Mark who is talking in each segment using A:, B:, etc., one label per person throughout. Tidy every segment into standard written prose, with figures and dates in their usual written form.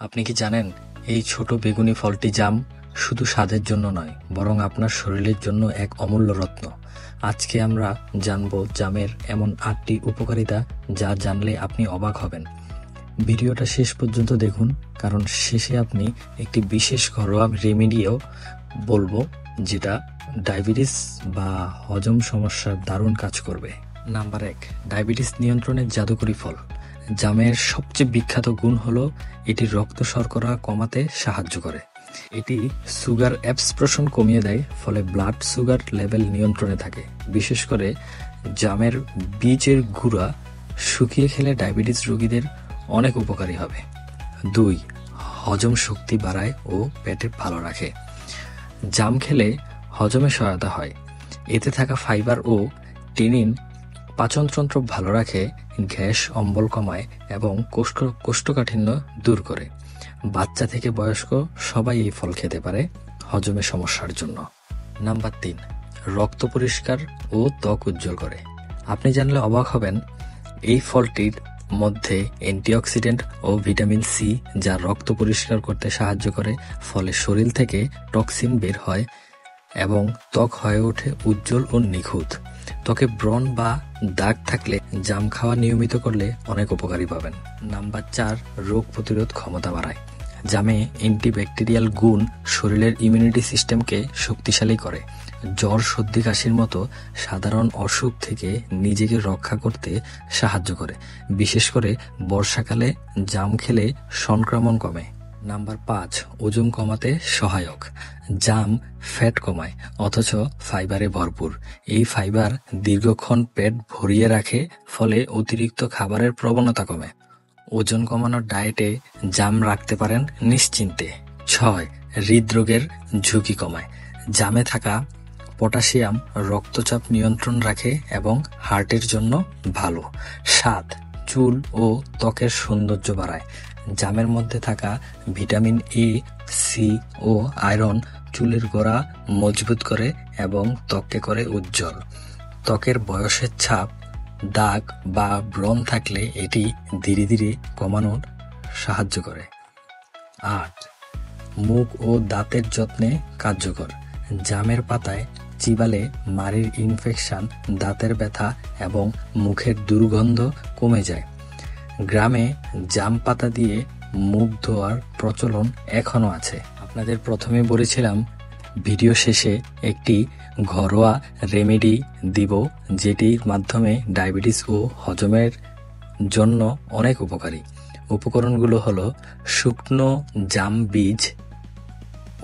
A: আপনি কি জানেন এই ছোট বেগুনি ফলটি জাম শুধু স্বাদের জন্য নয়, বরং আপনার শরীরের জন্য এক অমূল্য রত্ন। আজকে আমরা জানব জামের এমন 8টি উপকারিতা যা জানলে আপনি অবাক হবেন। ভিডিওটা শেষ পর্যন্ত দেখুন, কারণ শেষে আপনি একটি বিশেষ ঘরোয়া রেমেডিও বলবো যেটা ডায়াবেটিস বা হজম সমস্যার দারুণ কাজ করবে। নাম্বার 1, ডায়াবেটিস নিয়ন্ত্রণের জাদুকরি ফল। জামের সবচেয়ে বিখ্যাত গুণ হলো এটি রক্ত শর্করা কমাতে সাহায্য করে। এটি সুগার অ্যাবসর্পশন কমিয়ে দেয়, ফলে ব্লাড সুগার লেভেল নিয়ন্ত্রণে থাকে। বিশেষ করে জামের বীজের গুঁড়া শুকিয়ে খেলে ডায়াবেটিস রোগীদের অনেক উপকারী হবে। 2, হজম শক্তি বাড়ায় ও পেটে ভালো রাখে। জাম খেলে হজমে সহায়তা হয়। এতে থাকা ফাইবার ও টেনিন পাচনতন্ত্র ভালো রাখে, গ্যাস অম্বল কমায় এবং কোষ্ঠকাঠিন্য দূর করে। বাচ্চা থেকে বয়স্ক সবাই এই ফল খেতে পারে হজমের সমস্যার জন্য। নাম্বার 3, রক্ত পরিষ্কার ও ত্বক উজ্জ্বল করে। আপনি জানলে অবাক হবেন, এই ফলটির মধ্যে অ্যান্টিঅক্সিডেন্ট ও ভিটামিন সি, যা রক্ত পরিষ্কার করতে সাহায্য করে। ফলে শরীর থেকে টক্সিন বের হয় এবং ত্বক হয়ে ওঠে উজ্জ্বল ও নিখুঁত। ত্বকে ব্রণ বা দাগ থাকলে জাম খাওয়া নিয়মিত করলে অনেক উপকারী পাবেন। নাম্বার 4, রোগ প্রতিরোধ ক্ষমতা বাড়ায়। জামে অ্যান্টিব্যাকটেরিয়াল গুণ শরীরের ইমিউনিটি সিস্টেমকে শক্তিশালী করে। জ্বর, সর্দি, কাশির মতো সাধারণ অসুখ থেকে নিজেকে রক্ষা করতে সাহায্য করে। বিশেষ করে বর্ষাকালে জাম খেলে সংক্রমণ কমে। নাম্বার 5, ওজন কমাতে সহায়ক। জাম ফ্যাট কমায়, অথচ ফাইবারে ভরপুর। এই ফাইবার দীর্ঘক্ষণ পেট ভরিয়ে রাখে, ফলে অতিরিক্ত খাবারের প্রবণতা কমে। ওজন কমানোর ডায়েটে জাম রাখতে পারেন নিশ্চিন্তে। 6, হৃদরোগের ঝুঁকি কমায়। জামে থাকা পটাশিয়াম রক্তচাপ নিয়ন্ত্রণ রাখে এবং হার্টের জন্য ভালো। 7, চুল ও ত্বকের সৌন্দর্য বাড়ায়। জামের মধ্যে থাকা ভিটামিন এ, সি ও আয়রন চুলের গোড়া মজবুত করে এবং ত্বককে করে উজ্জ্বল। ত্বকের বয়সের ছাপ, দাগ বা ব্রণ থাকলে এটি ধীরে ধীরে কমানোর সাহায্য করে। 8, মুখ ও দাঁতের যত্নে কার্যকর। জামের পাতায় চিবালে মাড়ির ইনফেকশন, দাঁতের ব্যথা এবং মুখের দুর্গন্ধ কমে যায়। গ্রামে জাম পাতা দিয়ে মুখ ধোয়ার প্রচলন এখনো আছে। আপনাদের প্রথমে বলেছিলাম ভিডিও শেষে একটি ঘরোয়া রেমেডি দিব, যেটির মাধ্যমে ডায়াবেটিস ও হজমের জন্য অনেক উপকারী। উপকরণগুলো হলো শুকনো জাম বীজ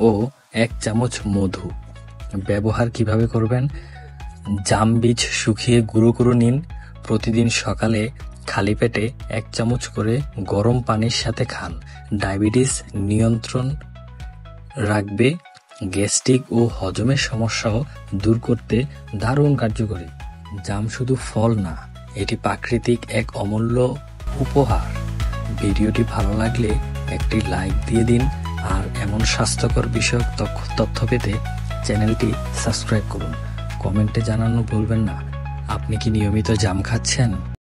A: ও 1 চামচ মধু। ব্যবহার কিভাবে করবেন? জাম বীজ শুকিয়ে গুঁড়ো করে নিন। প্রতিদিন সকালে খালি পেটে 1 চামচ করে গরম পানির সাথে খান। ডায়াবেটিস নিয়ন্ত্রণ রাখবে, গ্যাস্ট্রিক ও হজমের সমস্যাও দূর করতে দারুণ কার্যকরী। জাম শুধু ফল না, এটি প্রাকৃতিক এক অমূল্য উপহার। ভিডিওটি ভালো লাগলে একটি লাইক দিয়ে দিন, আর এমন স্বাস্থ্যকর বিষয়ক তথ্য পেতে চ্যানেলটি সাবস্ক্রাইব করুন। কমেন্টে জানানো ভুলবেন না, আপনি কি নিয়মিত জাম খাচ্ছেন?